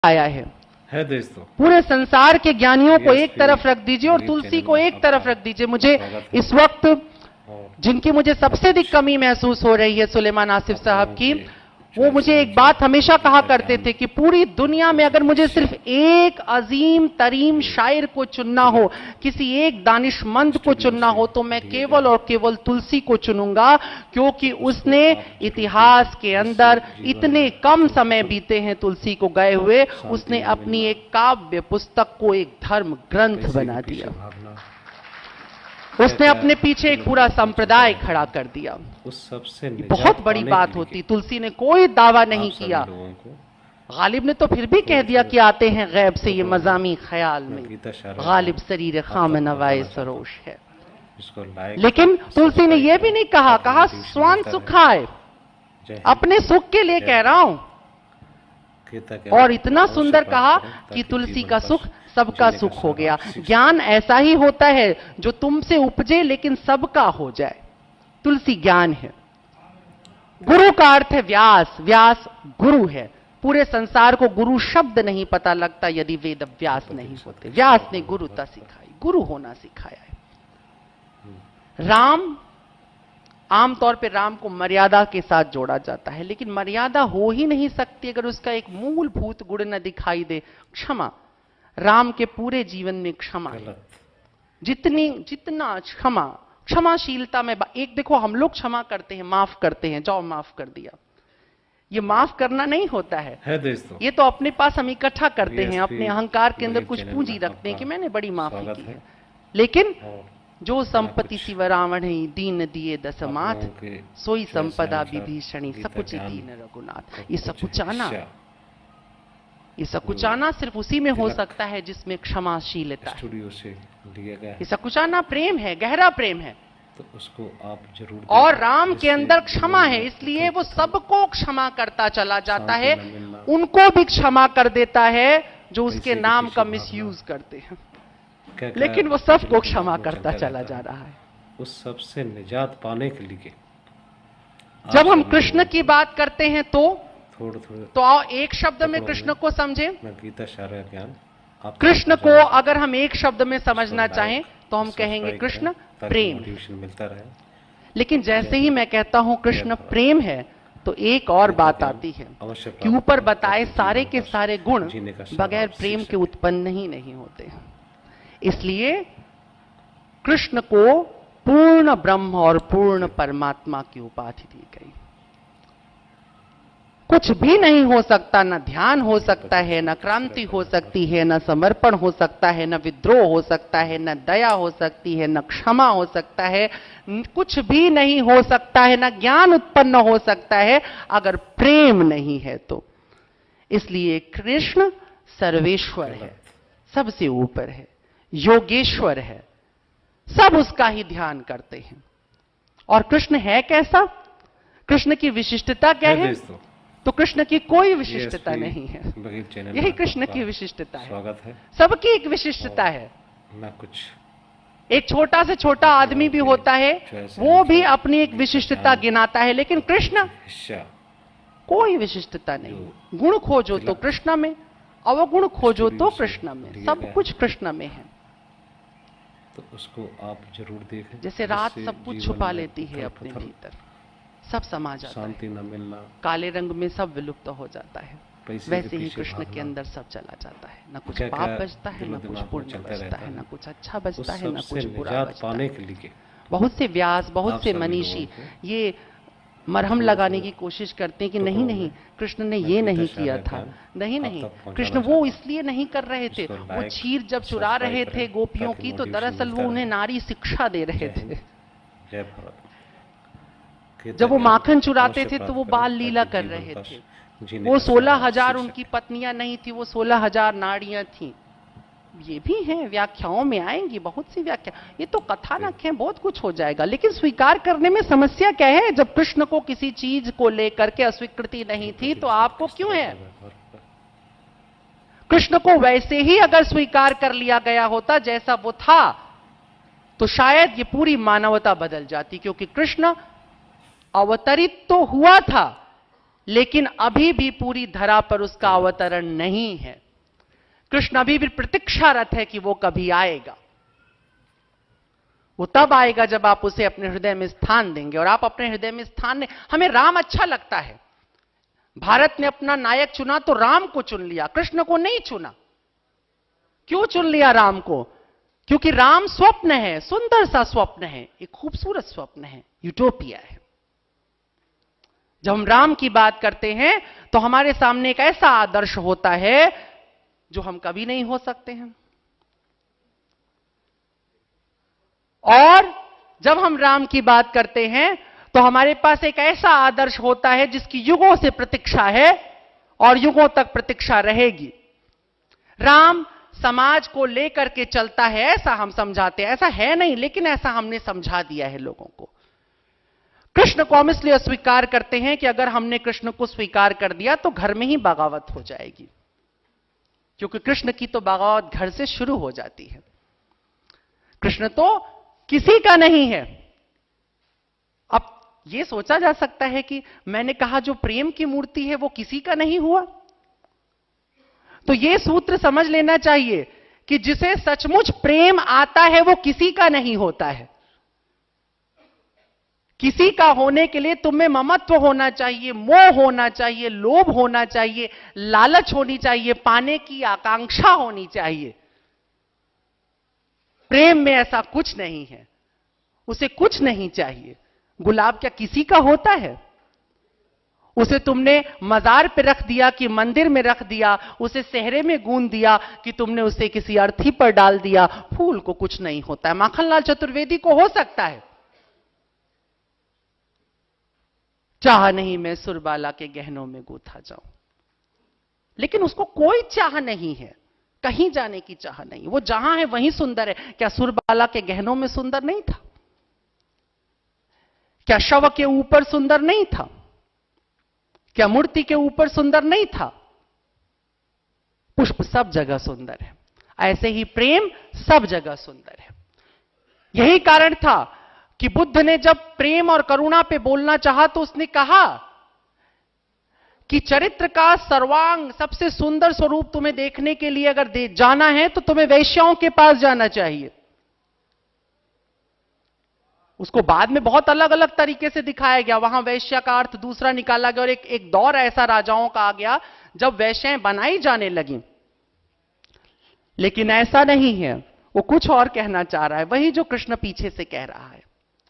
आया है दोस्तों। पूरे संसार के ज्ञानियों को एक तरफ रख दीजिए और तुलसी को एक तरफ रख दीजिए। मुझे इस वक्त जिनकी मुझे सबसे अधिक कमी महसूस हो रही है सुलेमान आसिफ साहब की, वो मुझे एक बात हमेशा कहा करते थे कि पूरी दुनिया में अगर मुझे सिर्फ एक अजीम तरीन शायर को चुनना हो, किसी एक दानिशमंद को चुनना हो, तो मैं केवल और केवल तुलसी को चुनूंगा, क्योंकि उसने इतिहास के अंदर इतने कम समय बीते हैं तुलसी को गए हुए, उसने अपनी एक काव्य पुस्तक को एक धर्म ग्रंथ बना दिया। उसने अपने पीछे एक पूरा संप्रदाय खड़ा कर दिया। उस सबसे बहुत बड़ी बात होती। तुलसी ने कोई दावा नहीं किया। गालिब ने तो फिर भी कह दिया कि आते हैं गैब से ये मजामी ख्याल में, गालिब शरीर खाम नवाए सरोश है। लेकिन तुलसी ने यह भी नहीं कहा स्वान सुखाए, अपने सुख के लिए कह रहा हूं। और इतना सुंदर कहा कि तुलसी का सुख सबका सुख हो गया। ज्ञान ऐसा ही होता है जो तुमसे उपजे लेकिन सबका हो जाए। तुलसी ज्ञान है। गुरु का अर्थ है व्यास, व्यास गुरु है। पूरे संसार को गुरु शब्द नहीं पता लगता यदि वेद व्यास नहीं होते। व्यास ने गुरुता सिखाई, गुरु होना सिखाया है। राम, आमतौर पे राम को मर्यादा के साथ जोड़ा जाता है, लेकिन मर्यादा हो ही नहीं सकती अगर उसका एक मूलभूत गुण न दिखाई दे, क्षमा। राम के पूरे जीवन में क्षमा है। जितना क्षमाशीलता में एक देखो, हम लोग क्षमा करते हैं, माफ करते हैं, जाओ माफ कर दिया। ये माफ करना नहीं होता है दोस्तों। ये तो अपने पास हम इकट्ठा करते हैं, अपने अहंकार के अंदर कुछ पूंजी रखते हैं कि मैंने बड़ी माफी की है। लेकिन जो संपत्ति शिव रावण है दीन दिए दसमाथ, सोई संपदा विभीषणी सकुच दीन रघुनाथ। ये सकुचाना सिर्फ उसी में हो सकता है जिसमें क्षमाशीलता है। ये सकुचाना प्रेम है, गहरा प्रेम है। तो उसको आप जरूर। और राम के अंदर क्षमा है, इसलिए वो सबको क्षमा करता चला जाता है। उनको भी क्षमा कर देता है जो उसके नाम का मिसयूज करते हैं, लेकिन वो सबको क्षमा करता चला जा रहा है। उस सबसे निजात पाने के लिए जब हम कृष्ण की बात करते हैं तो आओ एक शब्द में कृष्ण को समझे। गीता सारा ज्ञान कृष्ण को अगर हम एक शब्द में समझना चाहें तो हम कहेंगे कृष्ण प्रेम मिलता रहे। लेकिन जैसे ही मैं कहता हूं कृष्ण प्रेम है, तो एक और बात आती है कि ऊपर बताए सारे के सारे गुण बगैर प्रेम के उत्पन्न ही नहीं होते। इसलिए कृष्ण को पूर्ण ब्रह्म और पूर्ण परमात्मा की उपाधि दी गई। कुछ भी नहीं हो सकता, न ध्यान हो सकता है, न क्रांति हो सकती है, न समर्पण हो सकता है, न विद्रोह हो सकता है, न दया हो सकती है, न क्षमा हो सकता है, कुछ भी नहीं हो सकता है, न ज्ञान उत्पन्न हो सकता है अगर प्रेम नहीं है तो। इसलिए कृष्ण सर्वेश्वर है, सबसे ऊपर है, योगेश्वर है, सब उसका ही ध्यान करते हैं। और कृष्ण है कैसा? कृष्ण की विशिष्टता क्या है? तो कृष्ण की कोई विशिष्टता नहीं है। यही कृष्ण की विशिष्टता है। स्वागत है। सबकी एक विशिष्टता है। ना कुछ एक छोटा से छोटा आदमी भी होता है, वो भी अपनी एक विशिष्टता गिनाता है, लेकिन कृष्ण कोई विशिष्टता नहीं। गुण खोजो तो कृष्ण में, अवगुण खोजो तो कृष्ण में, सब कुछ कृष्ण में है। तो उसको आप जरूर देखें। जैसे रात सब कुछ छुपा लेती है अपने भीतर, सब समा जाता है, शांति न मिलना, काले रंग में सब विलुप्त हो जाता है। वैसे ही कृष्ण के अंदर सब चला जाता है। न कुछ पाप बचता है, न कुछ पुण्य बचता है, न कुछ अच्छा बचता है, न कुछ बुरा बचता है। बहुत से व्यास, बहुत से मनीषी ये मरहम लगाने की कोशिश करते हैं कि नहीं कृष्ण ने ये नहीं किया था। नहीं, कृष्ण वो इसलिए नहीं कर रहे थे। वो क्षीर जब चुरा रहे थे गोपियों की, तो दरअसल वो उन्हें नारी शिक्षा दे रहे थे। जब वो माखन चुराते थे तो वो बाल लीला कर रहे थे। वो 16,000 उनकी पत्नियां नहीं थी, वो 16,000 नारियां थी। ये भी हैं, व्याख्याओं में आएंगी बहुत सी व्याख्या। ये तो कथानक है, बहुत कुछ हो जाएगा। लेकिन स्वीकार करने में समस्या क्या है? जब कृष्ण को किसी चीज को लेकर के अस्वीकृति नहीं थी तो आपको क्यों है? कृष्ण को वैसे ही अगर स्वीकार कर लिया गया होता जैसा वो था, तो शायद ये पूरी मानवता बदल जाती। क्योंकि कृष्ण अवतरित तो हुआ था, लेकिन अभी भी पूरी धरा पर उसका अवतरण नहीं है। कृष्ण अभी भी प्रतीक्षारत है कि वो कभी आएगा। वो तब आएगा जब आप उसे अपने हृदय में स्थान देंगे, और आप अपने हृदय में स्थान दें। हमें राम अच्छा लगता है। भारत ने अपना नायक चुना तो राम को चुन लिया, कृष्ण को नहीं चुना। क्यों चुन लिया राम को? क्योंकि राम स्वप्न है, सुंदर सा स्वप्न है, एक खूबसूरत स्वप्न है, यूटोपिया है। जब हम राम की बात करते हैं तो हमारे सामने एक ऐसा आदर्श होता है जो हम कभी नहीं हो सकते हैं। और जब हम राम की बात करते हैं तो हमारे पास एक ऐसा आदर्श होता है जिसकी युगों से प्रतीक्षा है और युगों तक प्रतीक्षा रहेगी। राम समाज को लेकर के चलता है, ऐसा हम समझाते हैं। ऐसा है नहीं, लेकिन ऐसा हमने समझा दिया है लोगों को। कृष्ण को हम इसलिए अस्वीकार करते हैं कि अगर हमने कृष्ण को स्वीकार कर दिया तो घर में ही बगावत हो जाएगी, क्योंकि कृष्ण की तो बगावत घर से शुरू हो जाती है। कृष्ण तो किसी का नहीं है। अब यह सोचा जा सकता है कि मैंने कहा जो प्रेम की मूर्ति है वो किसी का नहीं हुआ, तो यह सूत्र समझ लेना चाहिए कि जिसे सचमुच प्रेम आता है वो किसी का नहीं होता है। किसी का होने के लिए तुम्हें ममत्व होना चाहिए, मोह होना चाहिए, लोभ होना चाहिए, लालच होनी चाहिए, पाने की आकांक्षा होनी चाहिए। प्रेम में ऐसा कुछ नहीं है, उसे कुछ नहीं चाहिए। गुलाब क्या किसी का होता है? उसे तुमने मजार पे रख दिया कि मंदिर में रख दिया, उसे सेहरे में गूंद दिया कि तुमने उसे किसी अर्थी पर डाल दिया, फूल को कुछ नहीं होता है। माखनलाल चतुर्वेदी को हो सकता है, चाह नहीं मैं सुरबाला के गहनों में गूंथा जाऊं, लेकिन उसको कोई चाह नहीं है, कहीं जाने की चाह नहीं। वो जहां है वहीं सुंदर है। क्या सुरबाला के गहनों में सुंदर नहीं था? क्या शव के ऊपर सुंदर नहीं था? क्या मूर्ति के ऊपर सुंदर नहीं था? पुष्प सब जगह सुंदर है, ऐसे ही प्रेम सब जगह सुंदर है। यही कारण था कि बुद्ध ने जब प्रेम और करुणा पे बोलना चाहा तो उसने कहा कि चरित्र का सर्वांग सबसे सुंदर स्वरूप तुम्हें देखने के लिए अगर जाना है तो तुम्हें वैश्याओं के पास जाना चाहिए। उसको बाद में बहुत अलग अलग तरीके से दिखाया गया, वहां वैश्या का अर्थ दूसरा निकाला गया, और एक दौर ऐसा राजाओं का आ गया जब वैश्याएं बनाई जाने लगी। लेकिन ऐसा नहीं है, वो कुछ और कहना चाह रहा है, वही जो कृष्ण पीछे से कह रहा है।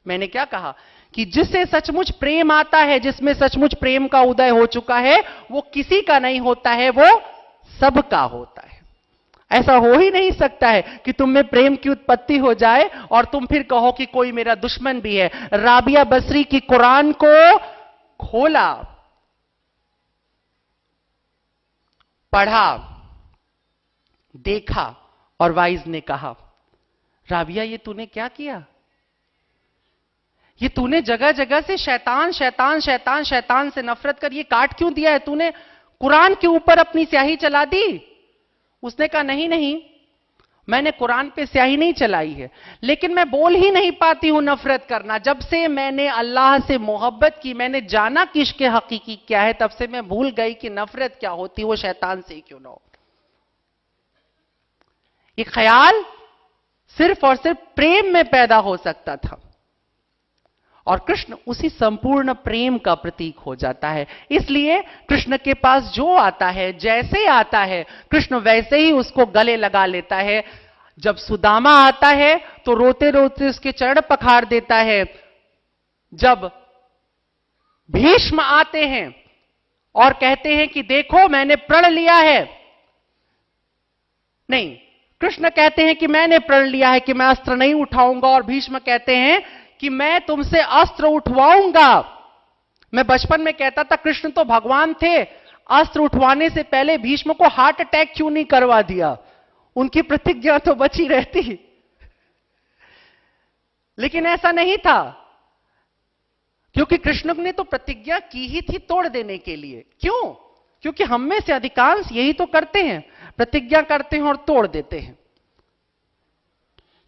मैंने क्या कहा कि जिससे सचमुच प्रेम आता है, जिसमें सचमुच प्रेम का उदय हो चुका है, वो किसी का नहीं होता है, वो सबका होता है। ऐसा हो ही नहीं सकता है कि तुम में प्रेम की उत्पत्ति हो जाए और तुम फिर कहो कि कोई मेरा दुश्मन भी है। राबिया बसरी की कुरान को खोला, पढ़ा, देखा, और वाइज ने कहा, राबिया ये तूने क्या किया? ये तूने जगह जगह से शैतान शैतान शैतान शैतान से नफरत कर ये काट क्यों दिया है? तूने कुरान के ऊपर अपनी स्याही चला दी। उसने कहा नहीं नहीं, मैंने कुरान पे स्याही नहीं चलाई है, लेकिन मैं बोल ही नहीं पाती हूं नफरत करना। जब से मैंने अल्लाह से मोहब्बत की, मैंने जाना कि इश्क़ हकीकी क्या है, तब से मैं भूल गई कि नफरत क्या होती, वो शैतान से ही क्यों ना हो। ये ख्याल सिर्फ और सिर्फ प्रेम में पैदा हो सकता था, और कृष्ण उसी संपूर्ण प्रेम का प्रतीक हो जाता है। इसलिए कृष्ण के पास जो आता है, जैसे आता है, कृष्ण वैसे ही उसको गले लगा लेता है। जब सुदामा आता है तो रोते रोते उसके चरण पखार देता है। जब भीष्म आते हैं और कहते हैं कि देखो मैंने प्रण लिया है, नहीं, कृष्ण कहते हैं कि मैंने प्रण लिया है कि मैं अस्त्र नहीं उठाऊंगा, और भीष्म कहते हैं कि मैं तुमसे अस्त्र उठवाऊंगा। मैं बचपन में कहता था कृष्ण तो भगवान थे, अस्त्र उठवाने से पहले भीष्म को हार्ट अटैक क्यों नहीं करवा दिया, उनकी प्रतिज्ञा तो बची रहती। लेकिन ऐसा नहीं था, क्योंकि कृष्ण ने तो प्रतिज्ञा की ही थी तोड़ देने के लिए। क्यों? क्योंकि हम में से अधिकांश यही तो करते हैं, प्रतिज्ञा करते हैं और तोड़ देते हैं।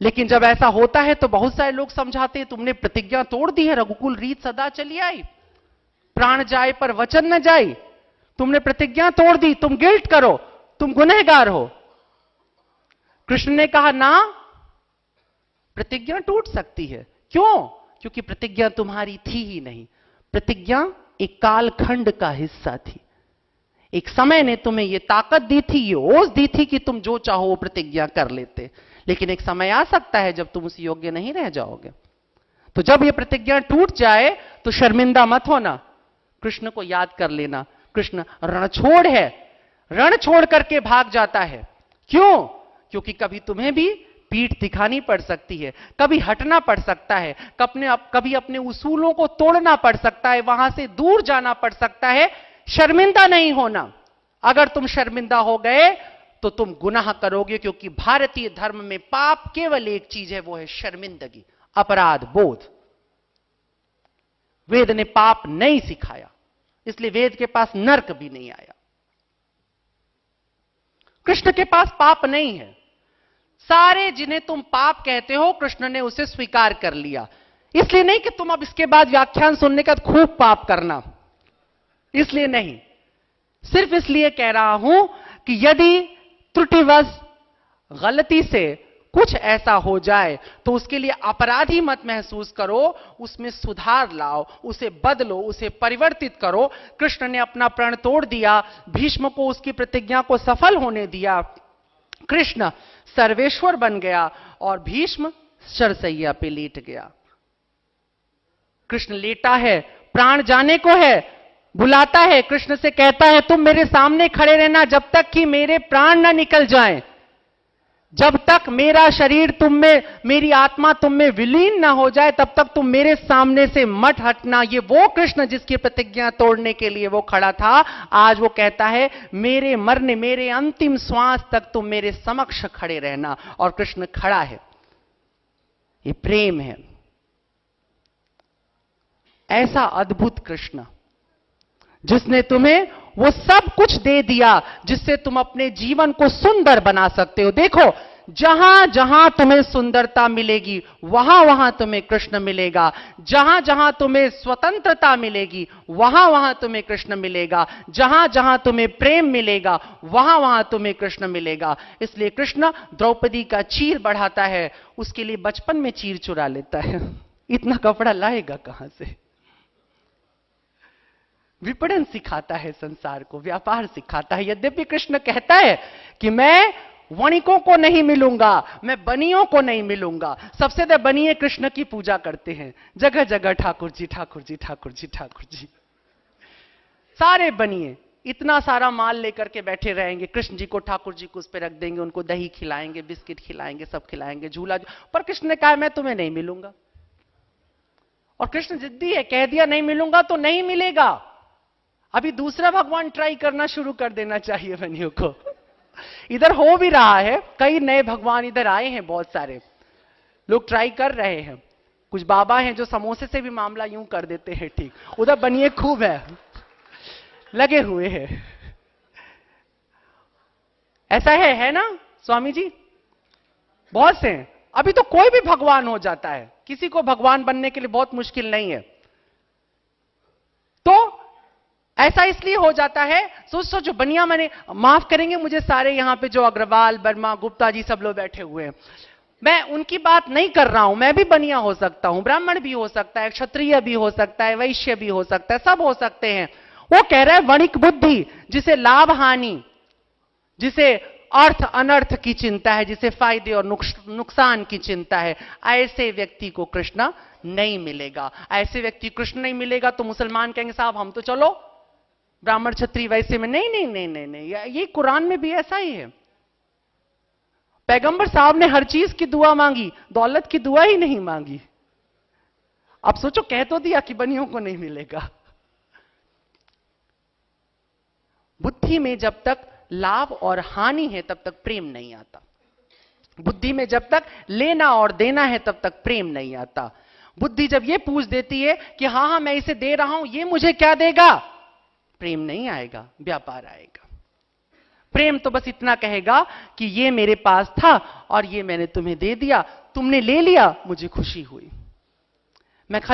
लेकिन जब ऐसा होता है तो बहुत सारे लोग समझाते हैं तुमने प्रतिज्ञा तोड़ दी है, रघुकुल रीत सदा चली आई। प्राण जाए पर वचन न जाए। तुमने प्रतिज्ञा तोड़ दी, तुम गिल्ट करो, तुम गुनहगार हो। कृष्ण ने कहा ना, प्रतिज्ञा टूट सकती है। क्यों? क्योंकि प्रतिज्ञा तुम्हारी थी ही नहीं। प्रतिज्ञा एक कालखंड का हिस्सा थी। एक समय ने तुम्हें यह ताकत दी थी, ये ओज दी थी कि तुम जो चाहो वो प्रतिज्ञा कर लेते। लेकिन एक समय आ सकता है जब तुम उस योग्य नहीं रह जाओगे। तो जब यह प्रतिज्ञा टूट जाए तो शर्मिंदा मत होना, कृष्ण को याद कर लेना। कृष्ण रणछोड़ है, रण छोड़ करके भाग जाता है। क्यों? क्योंकि कभी तुम्हें भी पीठ दिखानी पड़ सकती है, कभी हटना पड़ सकता है, कभी अपने उसूलों को तोड़ना पड़ सकता है, वहां से दूर जाना पड़ सकता है। शर्मिंदा नहीं होना। अगर तुम शर्मिंदा हो गए तो तुम गुनाह करोगे, क्योंकि भारतीय धर्म में पाप केवल एक चीज है, वो है शर्मिंदगी, अपराध बोध। वेद ने पाप नहीं सिखाया, इसलिए वेद के पास नर्क भी नहीं आया। कृष्ण के पास पाप नहीं है। सारे जिन्हें तुम पाप कहते हो, कृष्ण ने उसे स्वीकार कर लिया। इसलिए नहीं कि तुम अब इसके बाद व्याख्यान सुनने का खूब पाप करना, इसलिए नहीं। सिर्फ इसलिए कह रहा हूं कि यदि त्रुटिवश गलती से कुछ ऐसा हो जाए तो उसके लिए अपराधी मत महसूस करो, उसमें सुधार लाओ, उसे बदलो, उसे परिवर्तित करो। कृष्ण ने अपना प्रण तोड़ दिया, भीष्म को उसकी प्रतिज्ञा को सफल होने दिया। कृष्ण सर्वेश्वर बन गया और भीष्म शरसैया पे लेट गया। कृष्ण लेटा है, प्राण जाने को है, बुलाता है, कृष्ण से कहता है तुम मेरे सामने खड़े रहना जब तक कि मेरे प्राण ना निकल जाएं। जब तक मेरा शरीर तुम में, मेरी आत्मा तुम में विलीन ना हो जाए, तब तक तुम मेरे सामने से मत हटना। ये वो कृष्ण जिसकी प्रतिज्ञा तोड़ने के लिए वो खड़ा था, आज वो कहता है मेरे मरने, मेरे अंतिम श्वास तक तुम मेरे समक्ष खड़े रहना। और कृष्ण खड़ा है। ये प्रेम है, ऐसा अद्भुत कृष्ण जिसने तुम्हें वो सब कुछ दे दिया जिससे तुम अपने जीवन को सुंदर बना सकते हो। देखो, जहां जहां तुम्हें सुंदरता मिलेगी वहां वहां तुम्हें कृष्ण मिलेगा। जहां जहां तुम्हें स्वतंत्रता मिलेगी वहां वहां तुम्हें कृष्ण मिलेगा। जहां जहां तुम्हें प्रेम मिलेगा वहां वहां तुम्हें कृष्ण मिलेगा। इसलिए कृष्ण द्रौपदी का चीर बढ़ाता है, उसके लिए बचपन में चीर चुरा लेता है। इतना कपड़ा लाएगा कहां से? विपणन सिखाता है संसार को, व्यापार सिखाता है। यद्यपि कृष्ण कहता है कि मैं वणिकों को नहीं मिलूंगा, मैं बनियों को नहीं मिलूंगा। सबसे ज्यादा बनिए कृष्ण की पूजा करते हैं, जगह जगह ठाकुर जी ठाकुर जी ठाकुर जी ठाकुर जी। सारे बनिए इतना सारा माल लेकर के बैठे रहेंगे, कृष्ण जी को, ठाकुर जी को उस पर रख देंगे, उनको दही खिलाएंगे, बिस्किट खिलाएंगे, सब खिलाएंगे, झूला। पर कृष्ण ने कहा मैं तुम्हें नहीं मिलूंगा। और कृष्ण जिद्दी है, कह दिया नहीं मिलूंगा तो नहीं मिलेगा। अभी दूसरा भगवान ट्राई करना शुरू कर देना चाहिए बनियों को। इधर हो भी रहा है, कई नए भगवान इधर आए हैं, बहुत सारे लोग ट्राई कर रहे हैं। कुछ बाबा हैं जो समोसे से भी मामला यूं कर देते हैं ठीक, उधर बनिए खूब है, लगे हुए हैं। ऐसा है ना स्वामी जी? बहुत से हैं। अभी तो कोई भी भगवान हो जाता है, किसी को भगवान बनने के लिए बहुत मुश्किल नहीं है। तो ऐसा इसलिए हो जाता है, सोचो बनिया, मैंने माफ करेंगे मुझे सारे यहां पे जो अग्रवाल, वर्मा, गुप्ता जी सब लोग बैठे हुए हैं, मैं उनकी बात नहीं कर रहा हूं। मैं भी बनिया हो सकता हूं, ब्राह्मण भी हो सकता है, क्षत्रिय भी हो सकता है, वैश्य भी हो सकता है, सब हो सकते हैं। वो कह रहा है वणिक बुद्धि, जिसे लाभ हानि, जिसे अर्थ अनर्थ की चिंता है, जिसे फायदे और नुकसान की चिंता है, ऐसे व्यक्ति को कृष्ण नहीं मिलेगा। ऐसे व्यक्ति कृष्ण नहीं मिलेगा तो मुसलमान कहेंगे साहब हम तो चलो ब्राह्मण क्षत्रिय वैसे में। नहीं नहीं नहीं नहीं नहीं, ये कुरान में भी ऐसा ही है। पैगंबर साहब ने हर चीज की दुआ मांगी, दौलत की दुआ ही नहीं मांगी। अब सोचो, कह तो दिया कि बनियों को नहीं मिलेगा। बुद्धि में जब तक लाभ और हानि है तब तक प्रेम नहीं आता। बुद्धि में जब तक लेना और देना है तब तक प्रेम नहीं आता। बुद्धि जब ये पूछ देती है कि हाँ हाँ मैं इसे दे रहा हूं, ये मुझे क्या देगा, प्रेम नहीं आएगा, व्यापार आएगा। प्रेम तो बस इतना कहेगा कि ये मेरे पास था और ये मैंने तुम्हें दे दिया, तुमने ले लिया, मुझे खुशी हुई। मैं